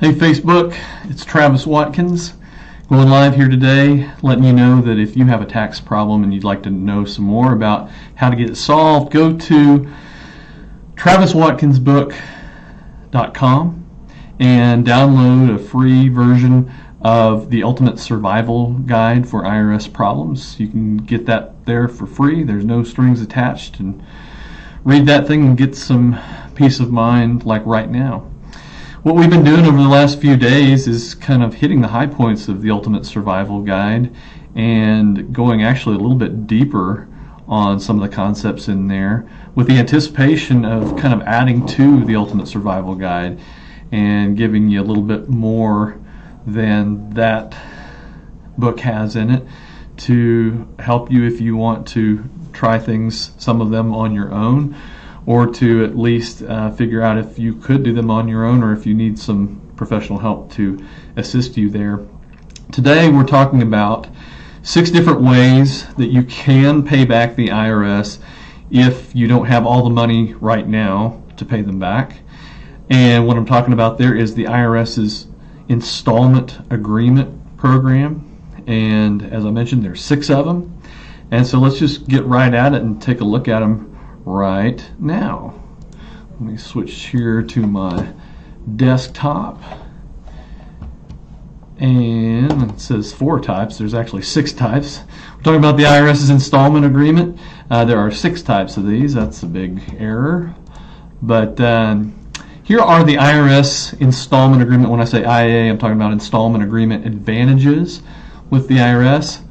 Hey Facebook, it's Travis Watkins going live here today, letting you know that if you have a tax problem and you'd like to know some more about how to get it solved, go to traviswatkinsbook.com and download a free version of the Ultimate Survival Guide for IRS Problems. You can get that there for free. There's no strings attached, and read that thing and get some peace of mind like right now. What we've been doing over the last few days is kind of hitting the high points of the Ultimate Survival Guide and going actually a little bit deeper on some of the concepts in there with the anticipation of kind of adding to the Ultimate Survival Guide and giving you a little bit more than that book has in it to help you if you want to try things, some of them on your own, or to at least figure out if you could do them on your own or if you need some professional help to assist you there. Today we're talking about 6 different ways that you can pay back the IRS if you don't have all the money right now to pay them back. And what I'm talking about there is the IRS's installment agreement program. And as I mentioned, there's 6 of them. And so let's just get right at it and take a look at them right now. Let me switch here to my desktop, and it says 4 types. There's actually 6 types. We're talking about the IRS's installment agreement. There are 6 types of these. That's a big error, but here are the IRS installment agreement. When I say IA, I'm talking about installment agreement advantages with the IRS.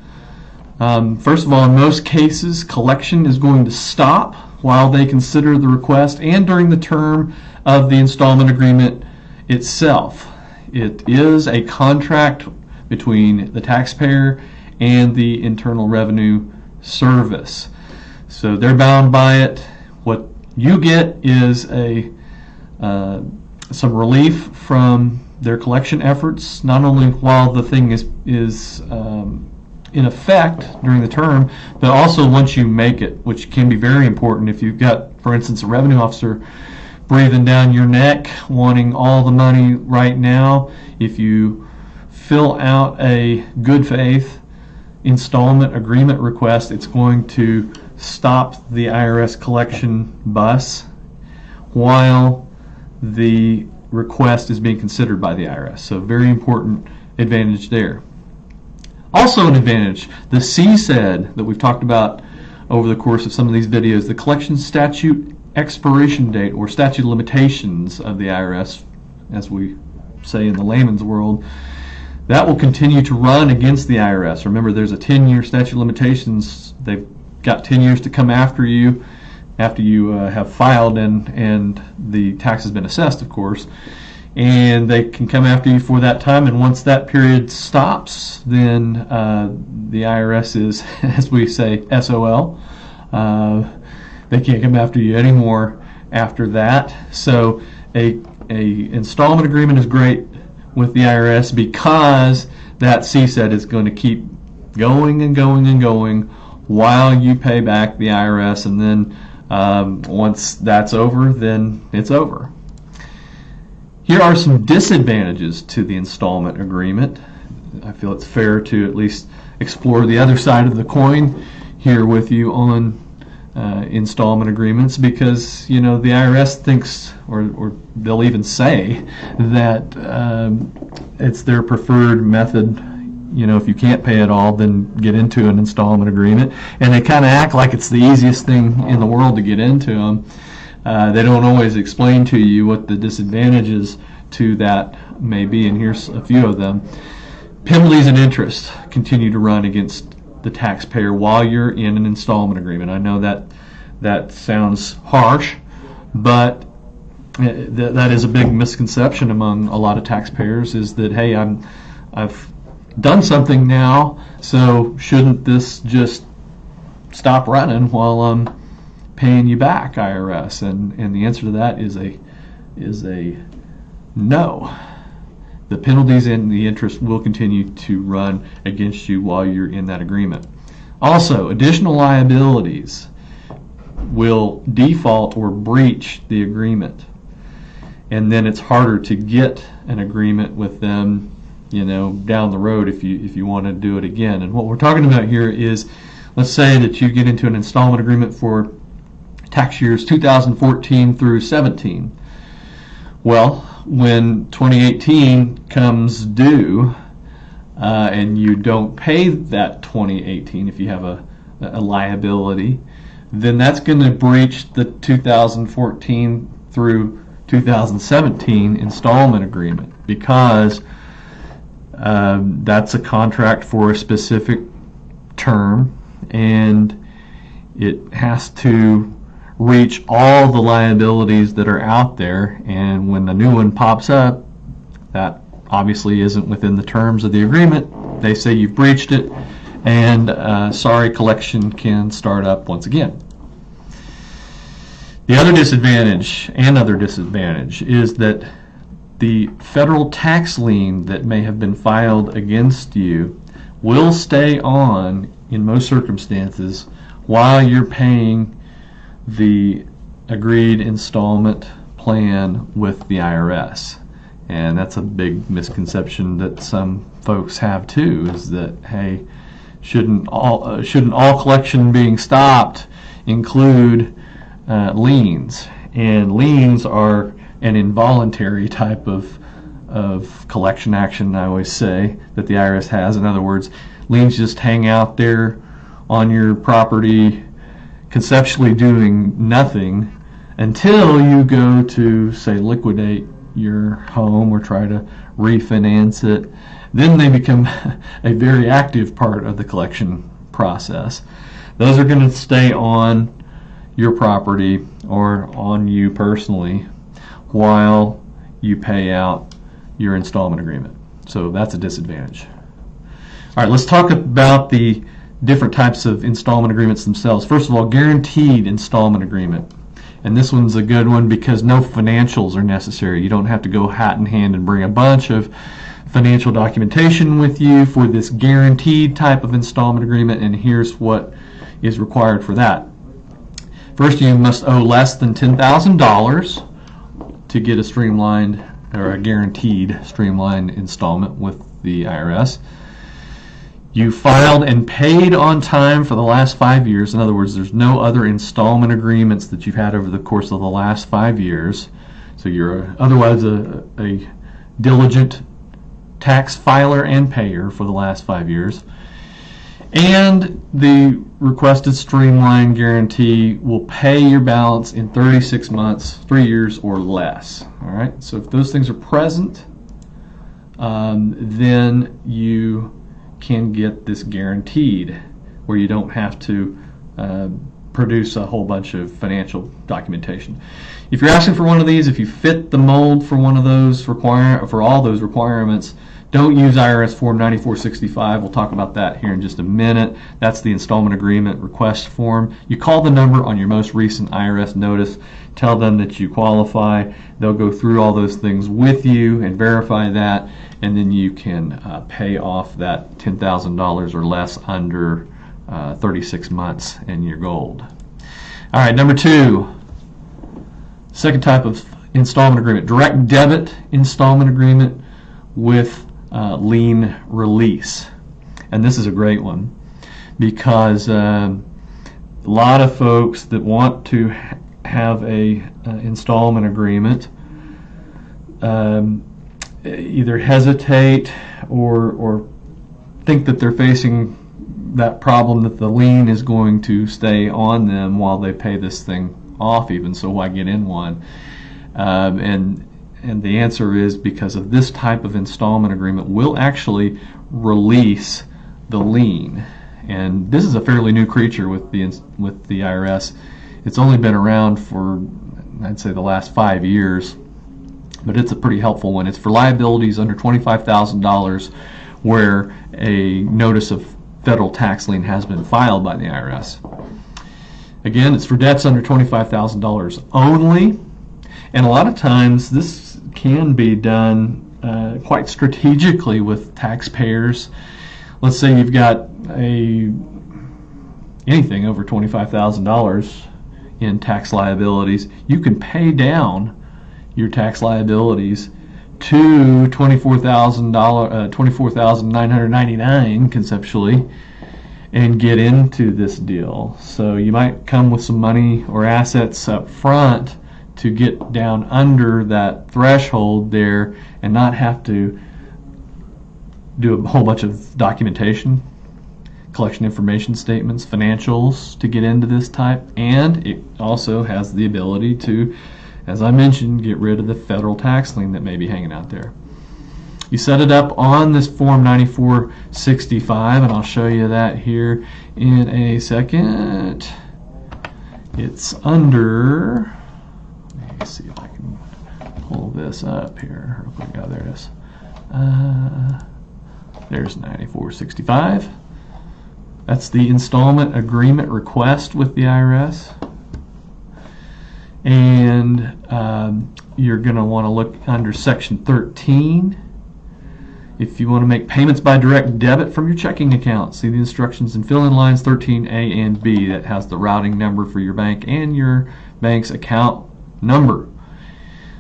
First of all, in most cases, collection is going to stop while they consider the request and during the term of the installment agreement itself. It is a contract between the taxpayer and the Internal Revenue Service. So they're bound by it. What you get is some relief from their collection efforts, not only while the thing is in effect during the term, but also once you make it, which can be very important if you've got, for instance, a revenue officer breathing down your neck wanting all the money right now. If you fill out a good faith installment agreement request, it's going to stop the IRS collection bus while the request is being considered by the IRS. So very important advantage there. Also an advantage, the CSED that we've talked about over the course of some of these videos, the collection statute expiration date or statute of limitations of the IRS, as we say in the layman's world, that will continue to run against the IRS. Remember, there's a 10-year statute of limitations. They've got 10 years to come after you have filed and the tax has been assessed, of course. And they can come after you for that time, and once that period stops, then the IRS is, as we say, SOL. They can't come after you anymore after that. So a installment agreement is great with the IRS because that CSED is going to keep going and going and going while you pay back the IRS, and then once that's over, then it's over. Here are some disadvantages to the installment agreement. I feel it's fair to at least explore the other side of the coin here with you on installment agreements, because the IRS thinks, or they'll even say that it's their preferred method. If you can't pay it all, then get into an installment agreement, and they kind of act like it's the easiest thing in the world to get into them. They don't always explain to you what the disadvantages to that may be, and here's a few of them. Penalties and interest continue to run against the taxpayer while you're in an installment agreement. I know that sounds harsh, but that is a big misconception among a lot of taxpayers, is that, hey, I've done something now, so shouldn't this just stop running while I'm paying you back, IRS? And the answer to that is a no. The penalties and the interest will continue to run against you while you're in that agreement. Also, additional liabilities will default or breach the agreement. and then it's harder to get an agreement with them, down the road if you want to do it again. And what we're talking about here is, let's say that you get into an installment agreement for tax years 2014 through 17. Well, when 2018 comes due and you don't pay that 2018, if you have a liability, then that's going to breach the 2014 through 2017 installment agreement, because that's a contract for a specific term, and it has to reach all the liabilities that are out there, and when a new one pops up that obviously isn't within the terms of the agreement, they say you've breached it, and sorry, collection can start up once again. The other disadvantage is that the federal tax lien that may have been filed against you will stay on in most circumstances while you're paying the agreed installment plan with the IRS. And that's a big misconception that some folks have too, is that, hey, shouldn't all collection being stopped include liens? And liens are an involuntary type of collection action, I always say, that the IRS has. In other words, liens just hang out there on your property, conceptually doing nothing until you go to, say, liquidate your home or try to refinance it. Then they become a very active part of the collection process. Those are going to stay on your property or on you personally while you pay out your installment agreement. So that's a disadvantage. All right, let's talk about the different types of installment agreements themselves. First of all, guaranteed installment agreement. And this one's a good one because no financials are necessary. You don't have to go hat in hand and bring a bunch of financial documentation with you for this guaranteed type of installment agreement, and here's what is required for that. First, you must owe less than $10,000 to get a streamlined or a guaranteed streamlined installment with the IRS. You filed and paid on time for the last 5 years. In other words, there's no other installment agreements that you've had over the course of the last 5 years. So you're otherwise a diligent tax filer and payer for the last 5 years. And the requested streamline guarantee will pay your balance in 36 months, 3 years or less. All right. So if those things are present, then you can get this guaranteed, where you don't have to produce a whole bunch of financial documentation. If you're asking for one of these, if you fit the mold for one of those for all those requirements, don't use IRS Form 9465. We'll talk about that here in just a minute. That's the installment agreement request form. You call the number on your most recent IRS notice, tell them that you qualify. They'll go through all those things with you and verify that, and then you can pay off that $10,000 or less under 36 months, and you're gold. All right, number two, second type of installment agreement, direct debit installment agreement with lien release. And this is a great one because a lot of folks that want to have a installment agreement either hesitate or think that they're facing that problem that the lien is going to stay on them while they pay this thing off even, so why get in one? And the answer is because of this type of installment agreement will actually release the lien. And this is a fairly new creature with the IRS. It's only been around for, I'd say, the last 5 years, but it's a pretty helpful one. It's for liabilities under $25,000 where a notice of federal tax lien has been filed by the IRS. Again, it's for debts under $25,000 only, and a lot of times this can be done quite strategically with taxpayers. Let's say you've got anything over $25,000 in tax liabilities. You can pay down your tax liabilities to $24,999 conceptually, and get into this deal. So you might come with some money or assets up front to get down under that threshold there and not have to do a whole bunch of documentation, collection information statements, financials to get into this type. And it also has the ability to, as I mentioned, get rid of the federal tax lien that may be hanging out there. You set it up on this Form 9465, and I'll show you that here in a second. It's under, let me see if I can pull this up here real quick. Oh, there it is. There's 9465. That's the installment agreement request with the IRS. And you're going to want to look under Section 13. If you want to make payments by direct debit from your checking account, see the instructions and fill in lines 13A and B. That has the routing number for your bank and your bank's account number.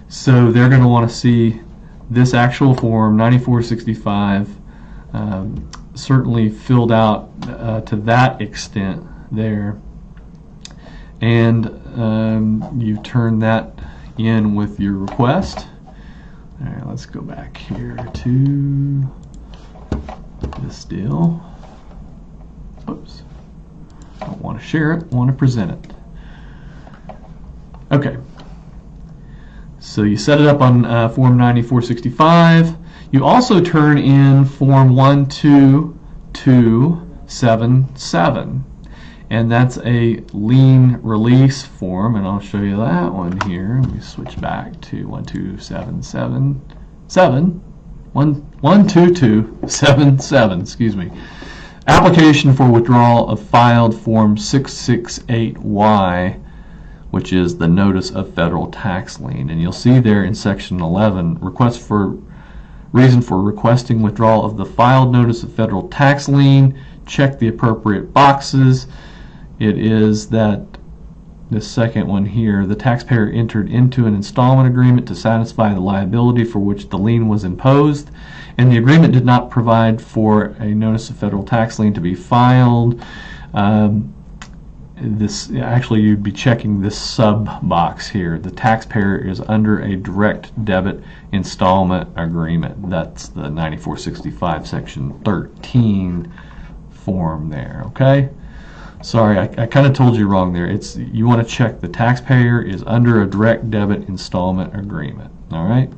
So they're going to want to see this actual form 9465 certainly filled out to that extent there. And you turn that in with your request. All right, let's go back here to this deal. Oops. Don't want to share it, want to present it. Okay. So you set it up on Form 9465. You also turn in Form 12277. And that's a lien release form, and I'll show you that one here. Let me switch back to 12277, excuse me. Application for withdrawal of filed Form 668Y, which is the Notice of Federal Tax Lien. And you'll see there in Section 11, reason for requesting withdrawal of the filed Notice of Federal Tax Lien. Check the appropriate boxes. It is that this second one here, the taxpayer entered into an installment agreement to satisfy the liability for which the lien was imposed, and the agreement did not provide for a notice of federal tax lien to be filed. Actually, you'd be checking this sub box here. The taxpayer is under a direct debit installment agreement. That's the 9465 Section 13 form there, okay? Sorry, I kind of told you wrong there. You want to check the taxpayer is under a direct debit installment agreement, all right?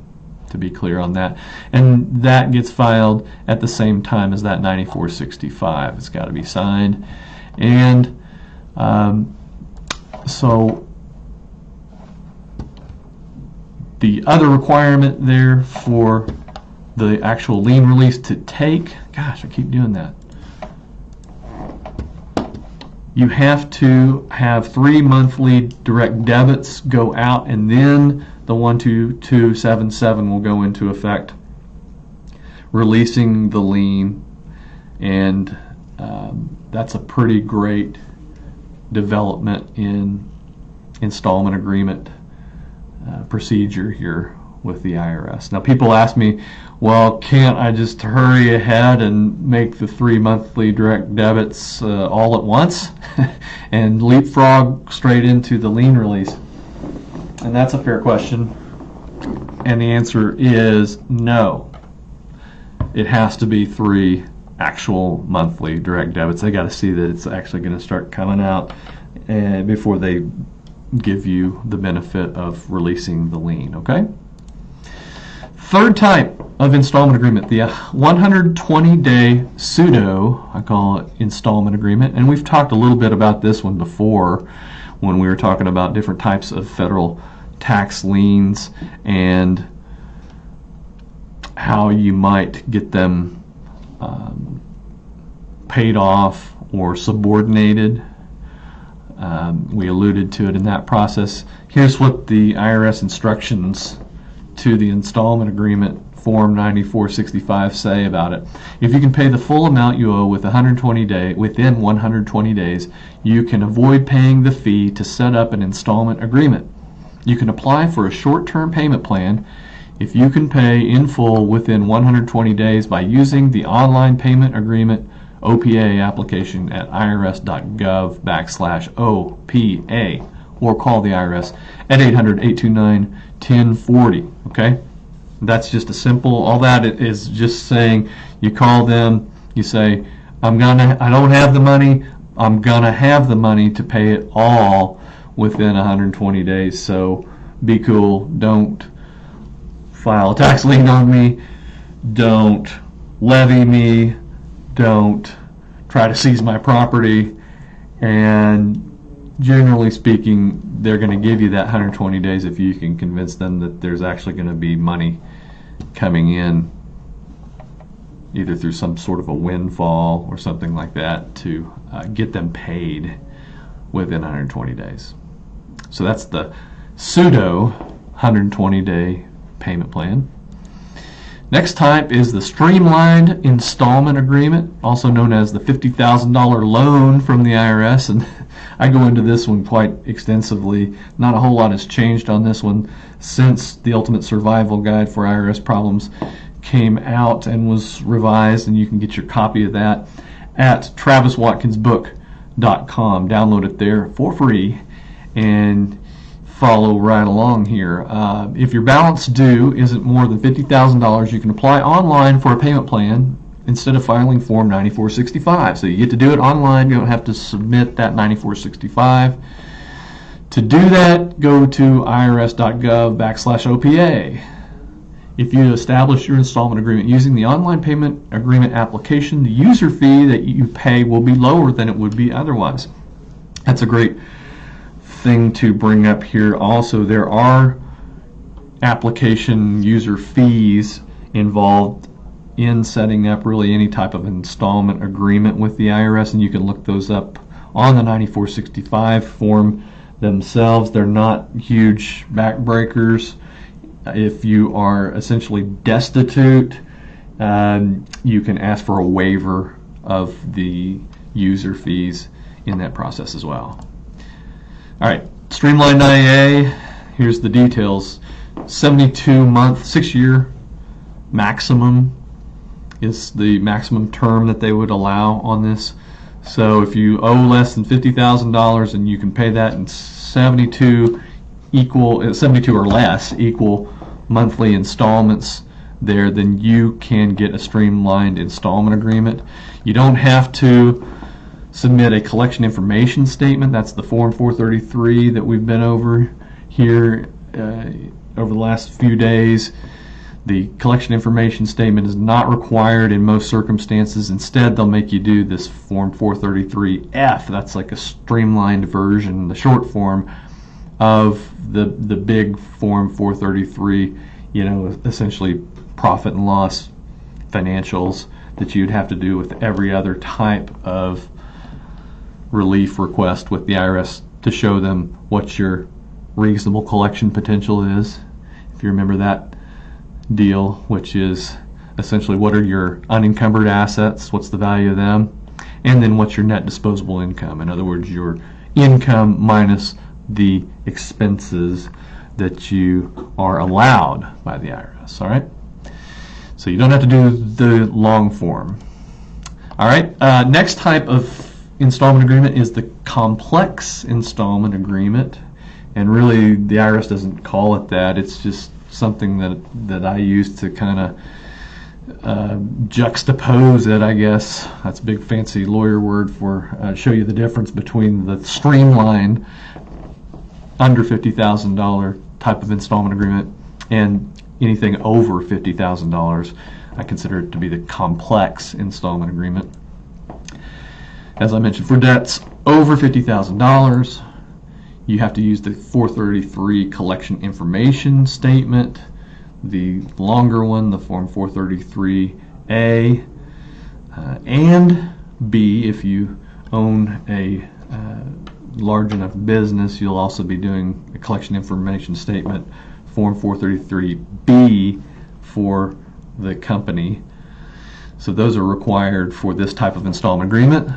To be clear on that. And that gets filed at the same time as that 9465. It's got to be signed. And so the other requirement there for the actual lien release to take, gosh, I keep doing that. You have to have 3 monthly direct debits go out, and then the 12277 will go into effect, releasing the lien. And that's a pretty great development in installment agreement procedure here with the IRS. Now, people ask me, well, can't I just hurry ahead and make the 3 monthly direct debits all at once and leapfrog straight into the lien release? And that's a fair question. And the answer is no. It has to be 3 actual monthly direct debits. They got to see that it's actually going to start coming out before they give you the benefit of releasing the lien, okay? Third type of installment agreement, the 120-day pseudo, I call it, installment agreement. And we've talked a little bit about this one before when we were talking about different types of federal tax liens and how you might get them paid off or subordinated. We alluded to it in that process. Here's what the IRS instructions to the installment agreement Form 9465 say about it. If you can pay the full amount you owe within 120 days, you can avoid paying the fee to set up an installment agreement. You can apply for a short-term payment plan if you can pay in full within 120 days by using the online payment agreement OPA application at irs.gov/OPA or call the IRS at 800-829-1040. Okay? That's just a simple, all that is just saying you call them, you say, I don't have the money, I'm gonna have the money to pay it all within 120 days. So be cool, don't file a tax lien on me, don't levy me, don't try to seize my property, and generally speaking, they're going to give you that 120 days if you can convince them that there's actually going to be money coming in, either through some sort of a windfall or something like that, to get them paid within 120 days. So that's the pseudo 120-day payment plan. Next type is the streamlined installment agreement, also known as the $50,000 loan from the IRS, and I go into this one quite extensively. Not a whole lot has changed on this one since the Ultimate Survival Guide for IRS Problems came out and was revised, and you can get your copy of that at traviswatkinsbook.com. Download it there for free and follow right along here. If your balance due isn't more than $50,000, you can apply online for a payment plan instead of filing Form 9465. So you get to do it online. You don't have to submit that 9465. To do that, go to irs.gov/OPA. If you establish your installment agreement using the online payment agreement application, the user fee that you pay will be lower than it would be otherwise. That's a great thing to bring up here. Also, there are application user fees involved in setting up really any type of installment agreement with the IRS, and you can look those up on the 9465 form themselves. They're not huge backbreakers. If you are essentially destitute, you can ask for a waiver of the user fees in that process as well. All right, streamlined IA, here's the details. 72-month, 6-year maximum is the maximum term that they would allow on this. So if you owe less than $50,000 and you can pay that in 72 or less equal monthly installments there, then you can get a streamlined installment agreement. You don't have to submit a collection information statement. That's the Form 433 that we've been over here over the last few days. The collection information statement is not required in most circumstances. Instead, they'll make you do this Form 433F. That's like a streamlined version, the short form of the big Form 433, essentially profit and loss financials that you'd have to do with every other type of relief request with the IRS to show them what your reasonable collection potential is. If you remember that deal, which is essentially what are your unencumbered assets, what's the value of them, and then what's your net disposable income. In other words, your income minus the expenses that you are allowed by the IRS. All right? So you don't have to do the long form. All right, next type of installment agreement is the complex installment agreement, and really the IRS doesn't call it that. It's just something that I use to kind of juxtapose it, I guess. That's a big fancy lawyer word for show you the difference between the streamlined under $50,000 type of installment agreement and anything over $50,000. I consider it to be the complex installment agreement. As I mentioned, for debts over $50,000, you have to use the 433 collection information statement. The longer one, the Form 433A, and B, if you own a large enough business, you'll also be doing a collection information statement, Form 433B, for the company. So those are required for this type of installment agreement.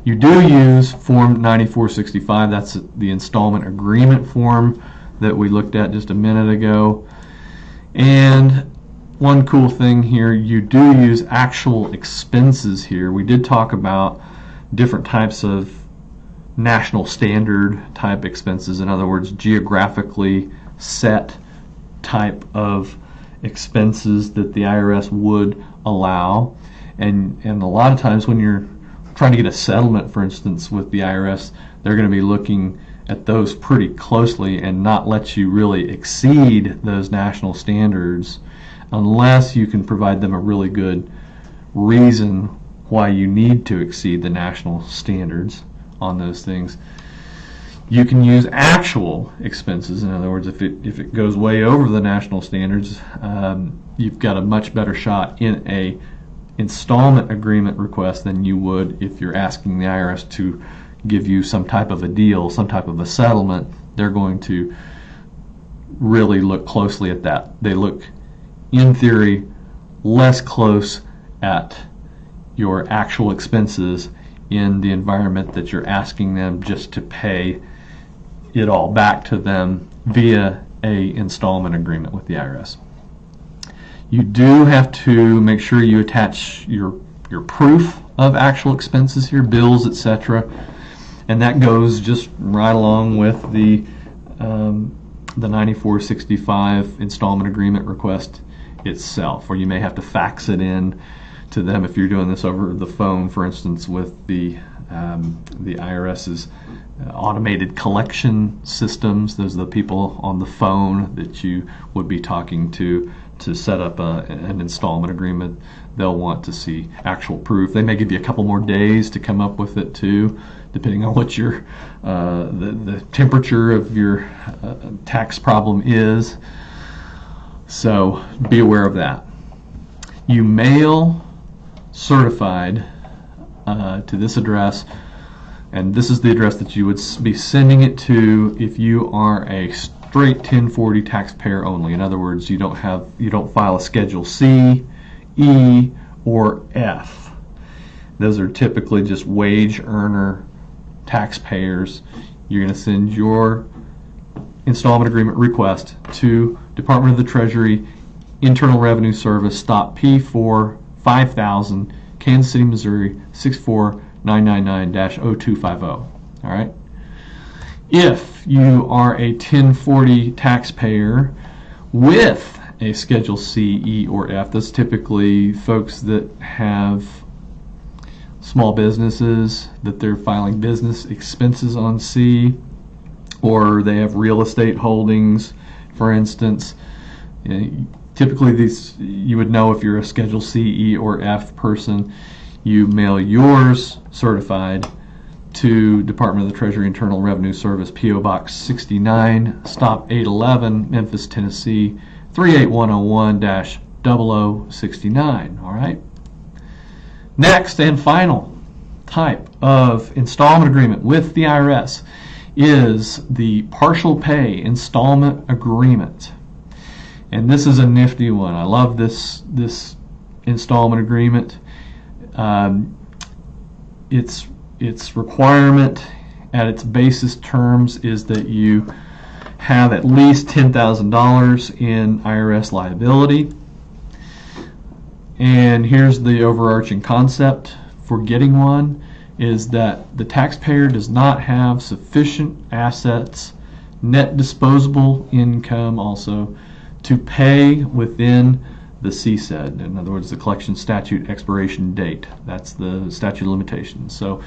You do use Form 9465, that's the installment agreement form that we looked at just a minute ago. And one cool thing here, you do use actual expenses here. We did talk about different types of national standard type expenses, in other words, geographically set type of expenses that the IRS would allow. And a lot of times when you're trying to get a settlement, for instance, with the IRS, they're going to be looking at those pretty closely and not let you really exceed those national standards unless you can provide them a really good reason why you need to exceed the national standards on those things. You can use actual expenses. In other words, if it goes way over the national standards, you've got a much better shot in a installment agreement request than you would if you're asking the IRS to give you some type of a deal, some type of a settlement. They're going to really look closely at that. They look, in theory, less close at your actual expenses in the environment that you're asking them just to pay it all back to them via a installment agreement with the IRS. You do have to make sure you attach your proof of actual expenses here, bills, etc., and that goes just right along with the 9465 installment agreement request itself, or you may have to fax it in to them if you're doing this over the phone, for instance, with the IRS's automated collection systems. Those are the people on the phone that you would be talking to set up an installment agreement. They'll want to see actual proof. They may give you a couple more days to come up with it too, depending on what your the temperature of your tax problem is. So be aware of that. You mail certified to this address, and this is the address that you would be sending it to if you are a straight 1040 taxpayer only. In other words, you don't file a Schedule C, E, or F. Those are typically just wage earner taxpayers. You're going to send your installment agreement request to Department of the Treasury, Internal Revenue Service, Stop P4 5000, Kansas City, Missouri 64999-0250. All right. If you are a 1040 taxpayer with a Schedule C, E, or F, that's typically folks that have small businesses that they're filing business expenses on C, or they have real estate holdings, for instance. Typically these, you would know if you're a Schedule C, E, or F person. You mail yours certified to Department of the Treasury, Internal Revenue Service, P.O. Box 69, Stop 811, Memphis, Tennessee 38101-0069. All right. Next and final type of installment agreement with the IRS is the partial pay installment agreement. And this is a nifty one. I love this installment agreement. Its requirement at its basis terms is that you have at least $10,000 in IRS liability. And here's the overarching concept for getting one, is that the taxpayer does not have sufficient assets, net disposable income also, to pay within the CSED. In other words, the collection statute expiration date. That's the statute of limitations. So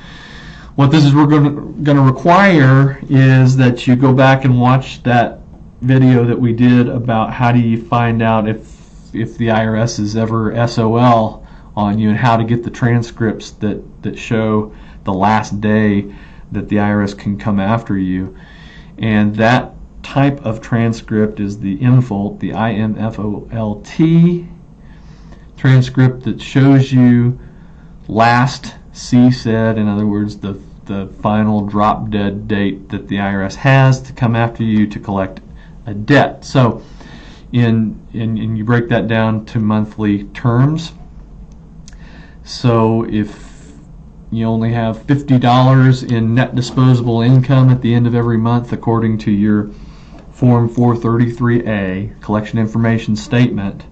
what this is going to require is that you go back and watch that video that we did about how do you find out if the IRS is ever SOL on you, and how to get the transcripts that show the last day that the IRS can come after you. And that type of transcript is the IMFOLT, the IMFOLT transcript that shows you last CSED, in other words, the final drop dead date that the IRS has to come after you to collect a debt. So and you break that down to monthly terms. So if you only have $50 in net disposable income at the end of every month, according to your Form 433A, collection information statement,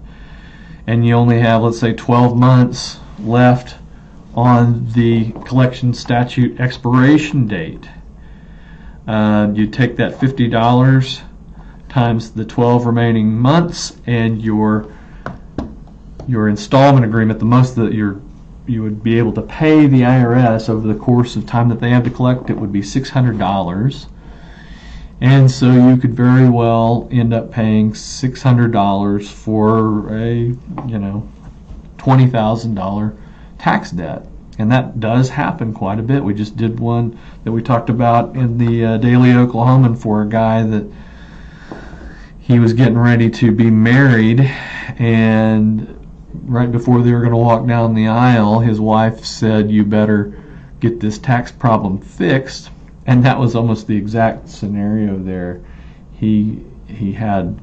and you only have, let's say, 12 months left on the collection statute expiration date, you take that $50 times the 12 remaining months, and your installment agreement, the most that you would be able to pay the IRS over the course of time that they have to collect it would be $600. And so you could very well end up paying $600 for a $20,000 tax debt. And that does happen quite a bit. We just did one that we talked about in the Daily Oklahoman for a guy that he was getting ready to be married, and right before they were going to walk down the aisle, his wife said, "You better get this tax problem fixed." And that was almost the exact scenario there. He had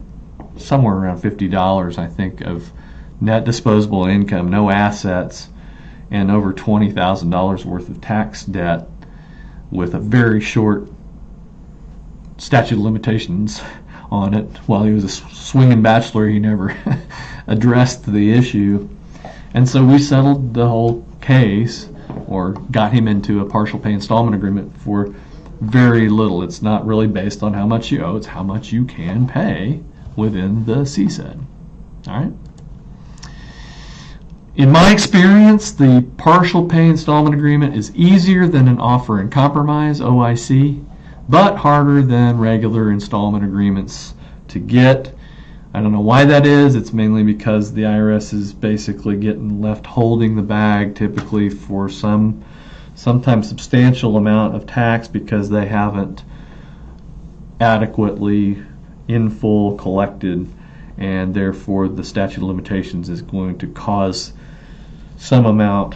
somewhere around $50, I think, of net disposable income, no assets, and over $20,000 worth of tax debt with a very short statute of limitations on it. While he was a swinging bachelor, he never addressed the issue. And so we settled the whole case, or got him into a partial pay installment agreement for very little. It's not really based on how much you owe, it's how much you can pay within the CSED. All right? In my experience, the partial pay installment agreement is easier than an offer in compromise, OIC, but harder than regular installment agreements to get. I don't know why that is. It's mainly because the IRS is basically getting left holding the bag, typically for sometimes substantial amount of tax, because they haven't adequately in full collected, and therefore the statute of limitations is going to cause some amount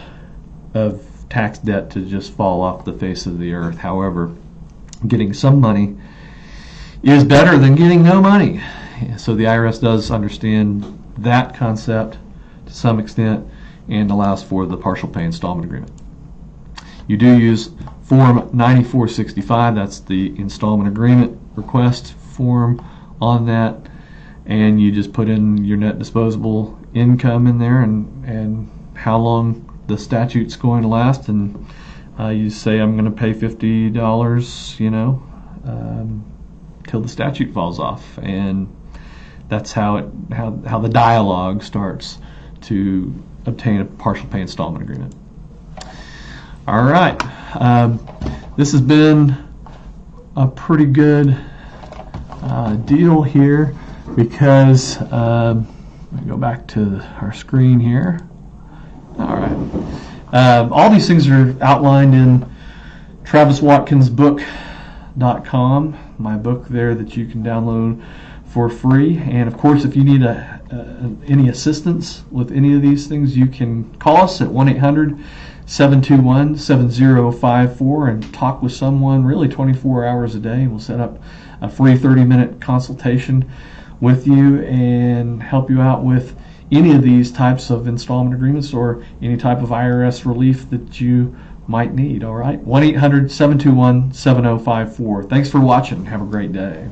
of tax debt to just fall off the face of the earth. However, getting some money is better than getting no money. So the IRS does understand that concept to some extent and allows for the partial pay installment agreement. You do use Form 9465, that's the installment agreement request form on that, and you just put in your net disposable income in there and how long the statute's going to last, and you say, I'm going to pay $50, till the statute falls off, and that's how the dialogue starts to obtain a partial pay installment agreement. All right, this has been a pretty good deal here, because let me go back to our screen here. All right, all these things are outlined in TravisWatkinsBook.com, my book there that you can download for free. And of course, if you need any assistance with any of these things, you can call us at 1-800-721-7054 and talk with someone really 24 hours a day. We'll set up a free 30-minute consultation with you and help you out with any of these types of installment agreements or any type of IRS relief that you might need. All right, 1-800-721-7054. Thanks for watching. Have a great day.